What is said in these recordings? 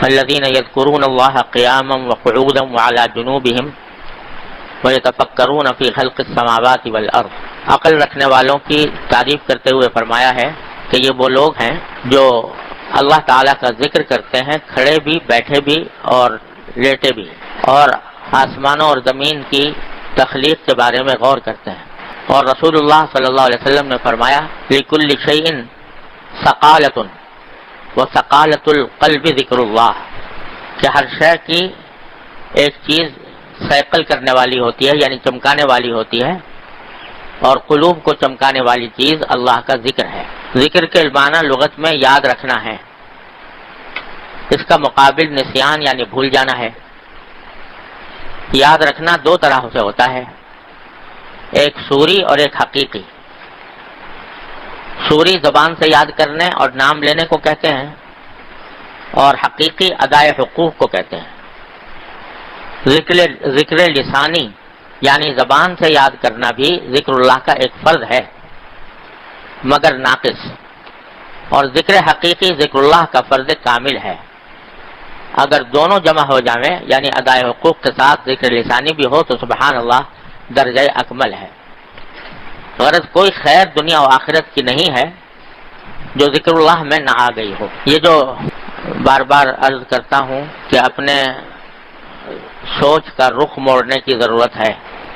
الذین یذکرون اللہ قیاما وقعودا وعلی جنوبہم ویتفکرون فی خلق السماوات والارض. عقل رکھنے والوں کی تعریف کرتے ہوئے فرمایا ہے کہ یہ وہ لوگ ہیں جو اللہ تعالیٰ کا ذکر کرتے ہیں کھڑے بھی، بیٹھے بھی اور لیٹے بھی، اور آسمانوں اور زمین کی تخلیق کے بارے میں غور کرتے ہیں. اور رسول اللہ صلی اللہ علیہ وسلم نے فرمایا لِكُلِّ شَيْءٍ ثَقَالَةٌ وَثَقَالَةُ الْقَلْبِ ذِكْرُ اللَّهِ، کہ ہر شے کی ایک چیز ثقل کرنے والی ہوتی ہے، یعنی چمکانے والی ہوتی ہے، اور قلوب کو چمکانے والی چیز اللہ کا ذکر ہے. ذکر کے معنی لغت میں یاد رکھنا ہے، اس کا مقابل نسیان یعنی بھول جانا ہے. یاد رکھنا دو طرح سے ہوتا ہے، ایک صوری اور ایک حقیقی. صوری زبان سے یاد کرنے اور نام لینے کو کہتے ہیں، اور حقیقی ادائے حقوق کو کہتے ہیں. ذکر لسانی یعنی زبان سے یاد کرنا بھی ذکر اللہ کا ایک فرض ہے مگر ناقص، اور ذکر حقیقی ذکر اللہ کا فرض کامل ہے. اگر دونوں جمع ہو جائیں یعنی ادائے حقوق کے ساتھ ذکر لسانی بھی ہو تو سبحان اللہ درجہ اکمل ہے. غرض کوئی خیر دنیا و آخرت کی نہیں ہے جو ذکر اللہ میں نہ آ گئی ہو. یہ جو بار بار عرض کرتا ہوں کہ اپنے سوچ کا رخ موڑنے کی ضرورت ہے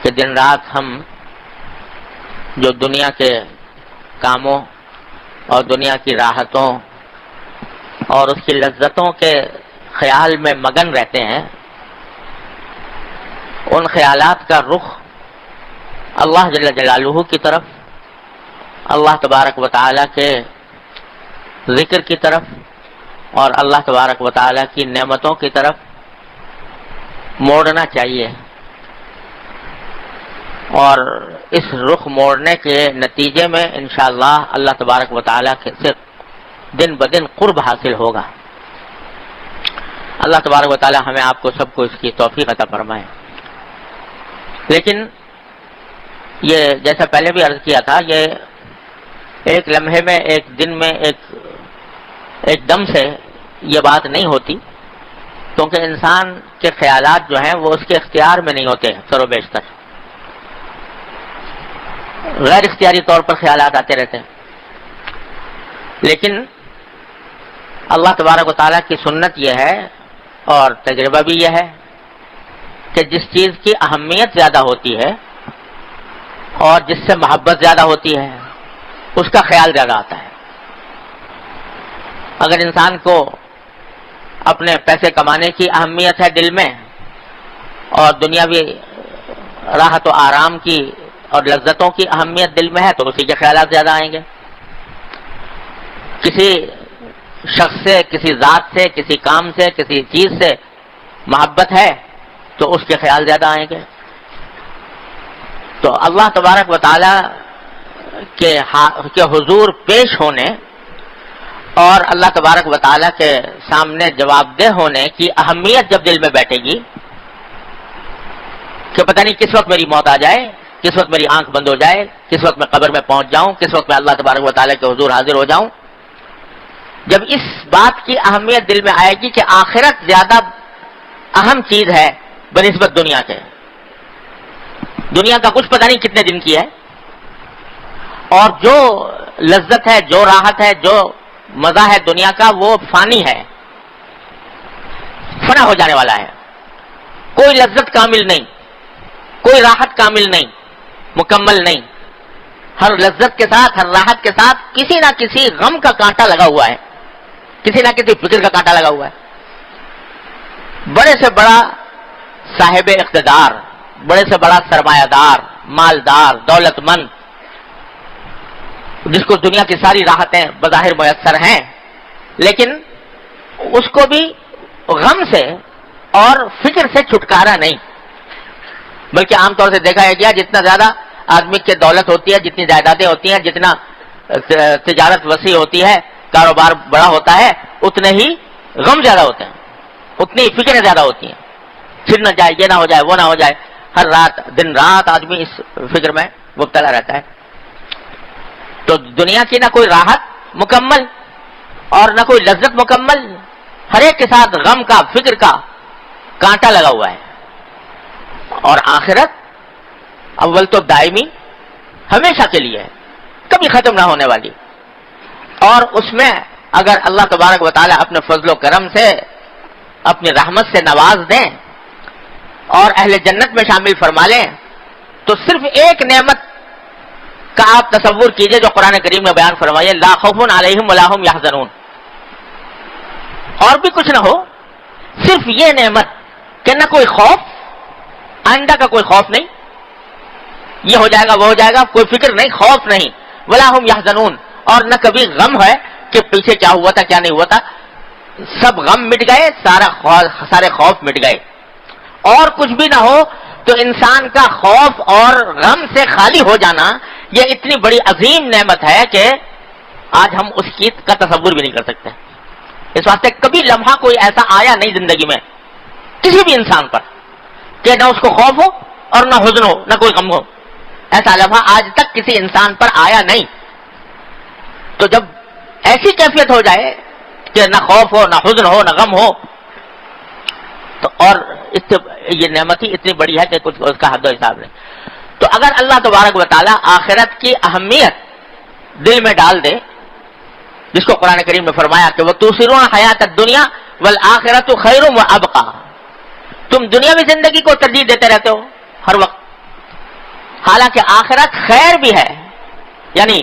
کہ دن رات ہم جو دنیا کے کاموں اور دنیا کی راحتوں اور اس کی لذتوں کے خیال میں مگن رہتے ہیں، ان خیالات کا رخ اللہ جل جلالہ کی طرف، اللہ تبارک و تعالیٰ کے ذکر کی طرف اور اللہ تبارک و تعالیٰ کی نعمتوں کی طرف موڑنا چاہیے. اور اس رخ موڑنے کے نتیجے میں انشاءاللہ اللہ تبارک و تعالیٰ سے دن بدن قرب حاصل ہوگا. اللہ تبارک و تعالیٰ ہمیں آپ کو سب کو اس کی توفیق عطا فرمائے. لیکن یہ جیسا پہلے بھی عرض کیا تھا، یہ ایک لمحے میں، ایک دن میں، ایک دم سے یہ بات نہیں ہوتی، کیونکہ انسان کے خیالات جو ہیں وہ اس کے اختیار میں نہیں ہوتے. سر و بیشتر غیر اختیاری طور پر خیالات آتے رہتے ہیں. لیکن اللہ تبارک و تعالیٰ کی سنت یہ ہے اور تجربہ بھی یہ ہے کہ جس چیز کی اہمیت زیادہ ہوتی ہے اور جس سے محبت زیادہ ہوتی ہے اس کا خیال زیادہ آتا ہے. اگر انسان کو اپنے پیسے کمانے کی اہمیت ہے دل میں، اور دنیاوی راحت و آرام کی اور لذتوں کی اہمیت دل میں ہے، تو اسی کے خیالات زیادہ آئیں گے. کسی شخص سے، کسی ذات سے، کسی کام سے، کسی چیز سے محبت ہے تو اس کے خیال زیادہ آئیں گے. تو اللہ تبارک و تعالی کے حضور پیش ہونے اور اللہ تبارک و تعالی کے سامنے جواب دہ ہونے کی اہمیت جب دل میں بیٹھے گی کہ پتہ نہیں کس وقت میری موت آ جائے، کس وقت میری آنکھ بند ہو جائے، کس وقت میں قبر میں پہنچ جاؤں، کس وقت میں اللہ تبارک و تعالی کے حضور حاضر ہو جاؤں. جب اس بات کی اہمیت دل میں آئے گی کہ آخرت زیادہ اہم چیز ہے بنسبت دنیا کے، دنیا کا کچھ پتہ نہیں کتنے دن کی ہے، اور جو لذت ہے، جو راحت ہے، جو مزہ ہے دنیا کا وہ فانی ہے، فنا ہو جانے والا ہے. کوئی لذت کامل نہیں، کوئی راحت کامل نہیں، مکمل نہیں. ہر لذت کے ساتھ، ہر راحت کے ساتھ کسی نہ کسی غم کا کانٹا لگا ہوا ہے، کسی نہ کسی فکر کا کانٹا لگا ہوا ہے. بڑے سے بڑا صاحب اقتدار، بڑے سے بڑا سرمایہ دار، مالدار، دولت مند، جس کو دنیا کی ساری راحتیں بظاہر میسر ہیں، لیکن اس کو بھی غم سے اور فکر سے چھٹکارا نہیں. بلکہ عام طور سے دیکھا گیا جتنا زیادہ آدمی کی دولت ہوتی ہے، جتنی جائیدادیں ہوتی ہیں، جتنا تجارت وسیع ہوتی ہے، کاروبار بڑا ہوتا ہے، اتنے ہی غم زیادہ ہوتے ہیں، اتنی ہی فکریں زیادہ ہوتی ہیں. پھر نہ جائے، یہ نہ ہو جائے، وہ نہ ہو جائے. ہر رات، دن رات آدمی اس فکر میں مبتلا رہتا ہے. تو دنیا کی نہ کوئی راحت مکمل اور نہ کوئی لذت مکمل ہر ایک کے ساتھ غم کا، فکر کا کانٹا لگا ہوا ہے. اور آخرت اول تو دائمی، ہمیشہ کے لیے ہے، کبھی ختم نہ ہونے والی. اور اس میں اگر اللہ تبارک و تعالیٰ اپنے فضل و کرم سے، اپنی رحمت سے نواز دیں اور اہل جنت میں شامل فرما لیں، تو صرف ایک نعمت کا آپ تصور کیجئے جو قرآن کریم میں بیان فرمائیے، لا خوف علیہم ولا هم یحزنون. اور بھی کچھ نہ ہو، صرف یہ نعمت کہ نہ کوئی خوف، آئندہ کا کوئی خوف نہیں، یہ ہو جائے گا وہ ہو جائے گا، کوئی فکر نہیں، خوف نہیں، ولا هم یحزنون، اور نہ کبھی غم ہے کہ پیچھے کیا ہوا تھا کیا نہیں ہوا تھا. سب غم مٹ گئے، سارے خوف مٹ گئے. اور کچھ بھی نہ ہو تو انسان کا خوف اور غم سے خالی ہو جانا یہ اتنی بڑی عظیم نعمت ہے کہ آج ہم اس کی کا تصور بھی نہیں کر سکتے. اس واسطے کبھی لمحہ کوئی ایسا آیا نہیں زندگی میں کسی بھی انسان پر کہ نہ اس کو خوف ہو اور نہ حزن ہو، نہ کوئی غم ہو. ایسا لمحہ آج تک کسی انسان پر آیا نہیں. تو جب ایسی کیفیت ہو جائے کہ نہ خوف ہو، نہ حزن ہو، نہ غم ہو، تو اور یہ نعمت ہی اتنی بڑی ہے کہ کچھ اس کا حد و حساب نہیں. تو اگر اللہ تبارک و تعالیٰ آخرت کی اہمیت دل میں ڈال دے، جس کو قرآن کریم نے فرمایا کہ وہ تؤثرون حیات الدنیا والآخرۃ خیر وابقی، تم دنیاوی زندگی کو ترجیح دیتے رہتے ہو ہر وقت، حالانکہ آخرت خیر بھی ہے، یعنی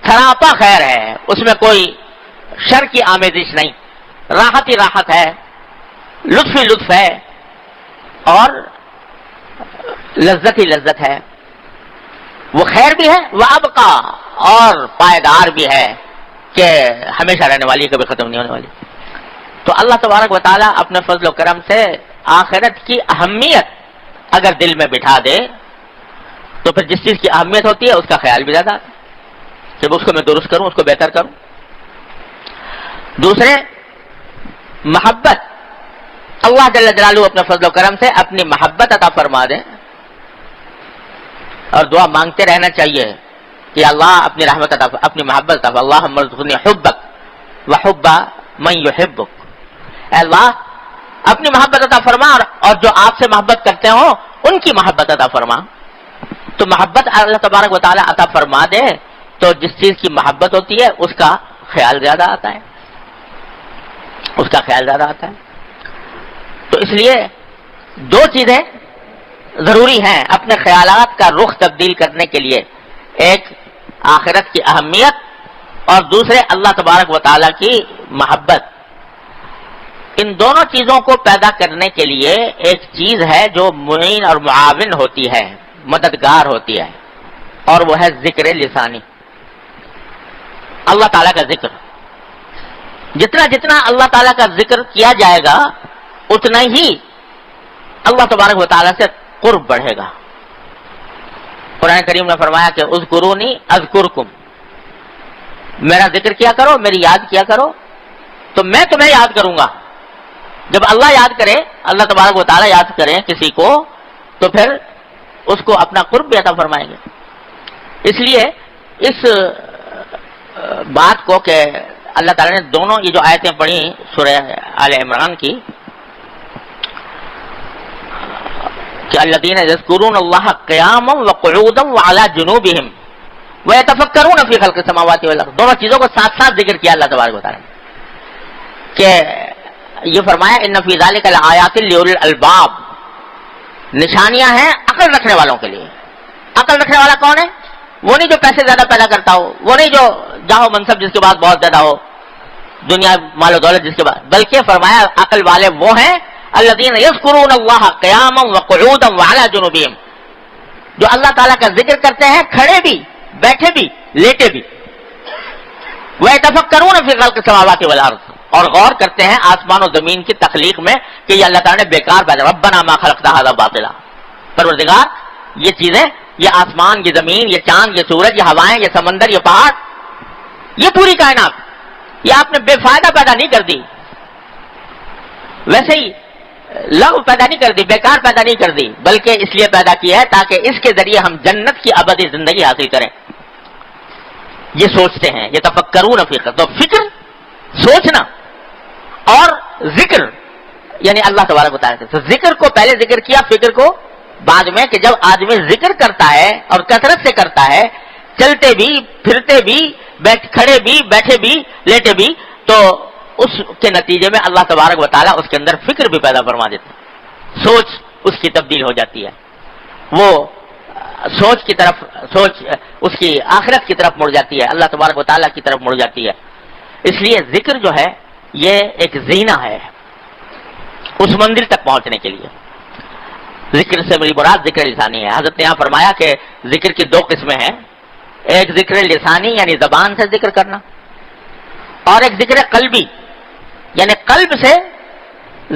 سراپا خیر ہے، اس میں کوئی شر کی آمیزش نہیں، راحت ہی راحت ہے، لطف ہی لطف ہے، اور لذت ہی لذت ہے. وہ خیر بھی ہے، وابقی، اور پائیدار بھی ہے کہ ہمیشہ رہنے والی، کبھی ختم نہیں ہونے والی. تو اللہ تبارک و تعالیٰ اپنے فضل و کرم سے آخرت کی اہمیت اگر دل میں بٹھا دے تو پھر جس چیز کی اہمیت ہوتی ہے اس کا خیال بھی زیادہ آتا ہے کہ اس کو میں درست کروں، اس کو بہتر کروں. دوسرے، محبت. اللہ جل جلالہ اپنے فضل و کرم سے اپنی محبت عطا فرما دے، اور دعا مانگتے رہنا چاہیے کہ اللہ اپنی رحمت عطا، اپنی محبت عطا. اللہم ارزقنی حبک وحب من یحبک. اے اللہ اپنی محبت عطا فرما، اور جو آپ سے محبت کرتے ہو ان کی محبت عطا فرما. تو محبت اللہ تبارک و تعالی عطا فرما دے تو جس چیز کی محبت ہوتی ہے اس کا خیال زیادہ آتا ہے، اس کا خیال زیادہ آتا ہے. تو اس لیے دو چیزیں ضروری ہیں اپنے خیالات کا رخ تبدیل کرنے کے لیے، ایک آخرت کی اہمیت اور دوسرے اللہ تبارک و تعالیٰ کی محبت. ان دونوں چیزوں کو پیدا کرنے کے لیے ایک چیز ہے جو معین اور معاون ہوتی ہے، مددگار ہوتی ہے، اور وہ ہے ذکر لسانی، اللہ تعالیٰ کا ذکر. جتنا جتنا اللہ تعالیٰ کا ذکر کیا جائے گا اتنا ہی اللہ تبارک و تعالیٰ سے قرب بڑھے گا. قرآن کریم نے فرمایا کہ اذکرونی اذکرکم، میرا ذکر کیا کرو، میری یاد کیا کرو تو میں تمہیں یاد کروں گا. جب اللہ یاد کرے، اللہ تبارک و تعالیٰ یاد کرے کسی کو تو پھر اس کو اپنا قرب بھی عطا فرمائیں گے. اس لیے اس بات کو کہ اللہ تعالیٰ نے دونوں یہ جو آیتیں پڑھی سورہ آل عمران کی کہ الذین یذکرون اللہ قیاما وقعودا وعلی جنوبہم ویتفکرون فی خلق السماوات والارض، دونوں چیزوں کو ساتھ ساتھ ذکر کیا اللہ تبارک و تعالیٰ نے کہ یہ فرمایا ان فی ذلک لآیات لأولی الالباب، نشانیاں ہیں عقل رکھنے والوں کے لیے. عقل رکھنے والا کون ہے؟ وہ نہیں جو پیسے زیادہ پیدا کرتا ہو، وہ نہیں جو جاہو منصب جس کے بعد بہت زیادہ ہو، دنیا مال و دولت جس کے بعد، بلکہ فرمایا عقل والے وہ ہیں الذین یذکرون اللہ قیاما وقعودا وعلی جنوبہم، جو اللہ تعالیٰ کا ذکر کرتے ہیں کھڑے بھی، بیٹھے بھی، لیٹے بھی. ویتفکرون فی خلق السماوات والارض، اور غور کرتے ہیں آسمان و زمین کی تخلیق میں کہ یہ اللہ تعالیٰ نے بیکار پیدا، ربنا ما خلقت ھذا باطلا، پروردگار یہ چیزیں، یہ آسمان، یہ زمین، یہ چاند، یہ سورج، یہ ہوائیں، یہ سمندر، یہ پہاڑ، یہ پوری کائنات یہ آپ نے بے فائدہ پیدا نہیں کر دی، ویسے ہی لغو پیدا نہیں کر دی، بیکار پیدا نہیں کر دی، بلکہ اس لیے پیدا کیا ہے تاکہ اس کے ذریعے ہم جنت کی ابدی زندگی حاصل کریں. یہ سوچتے ہیں، یہ تفکرون فی خلق، تو فکر، سوچنا اور ذکر یعنی اللہ تبارک و تعالیٰ سے ذکر کو پہلے ذکر کیا، فکر کو بعد میں، کہ جب آدمی ذکر کرتا ہے اور کثرت سے کرتا ہے، چلتے بھی پھرتے بھی کھڑے بھی بیٹھے بھی لیٹے بھی، تو اس کے نتیجے میں اللہ تبارک و تعالیٰ اس کے اندر فکر بھی پیدا فرما دیتا ہے، سوچ اس کی تبدیل ہو جاتی ہے، وہ سوچ کی طرف، سوچ اس کی آخرت کی طرف مڑ جاتی ہے، اللہ تبارک و تعالیٰ کی طرف مڑ جاتی ہے۔ اس لیے ذکر جو ہے یہ ایک زینہ ہے اس منزل تک پہنچنے کے لیے۔ ذکر سے میری مراد ذکر لسانی ہے۔ حضرت نے یہاں فرمایا کہ ذکر کی دو قسمیں ہیں، ایک ذکر لسانی یعنی زبان سے ذکر کرنا، اور ایک ذکر قلبی یعنی قلب سے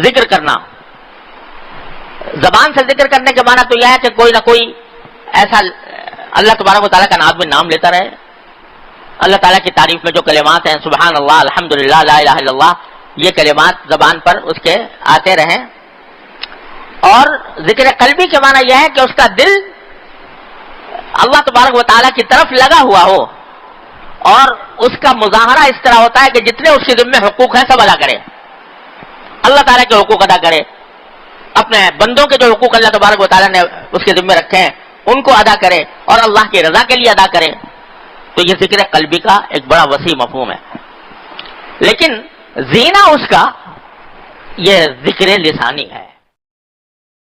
ذکر کرنا۔ زبان سے ذکر کرنے کے معنی تو یہ ہے کہ کوئی نہ کوئی ایسا اللہ تبارک و تعالیٰ کا آدمی نام لیتا رہے، اللہ تعالیٰ کی تعریف میں جو کلمات ہیں، سبحان اللہ، الحمدللہ، لا الہ الا اللہ، یہ کلمات زبان پر اس کے آتے رہیں۔ اور ذکر قلبی کے معنی یہ ہے کہ اس کا دل اللہ تبارک و تعالیٰ کی طرف لگا ہوا ہو، اور اس کا مظاہرہ اس طرح ہوتا ہے کہ جتنے اس کے ذمہ حقوق ہیں سب ادا کرے، اللہ تعالیٰ کے حقوق ادا کرے، اپنے بندوں کے جو حقوق اللہ تبارک و تعالیٰ نے اس کے ذمہ رکھے ہیں ان کو ادا کرے، اور اللہ کی رضا کے لیے ادا کرے۔ تو یہ ذکر قلبی کا ایک بڑا وسیع مفہوم ہے، لیکن زینہ اس کا یہ ذکر لسانی ہے۔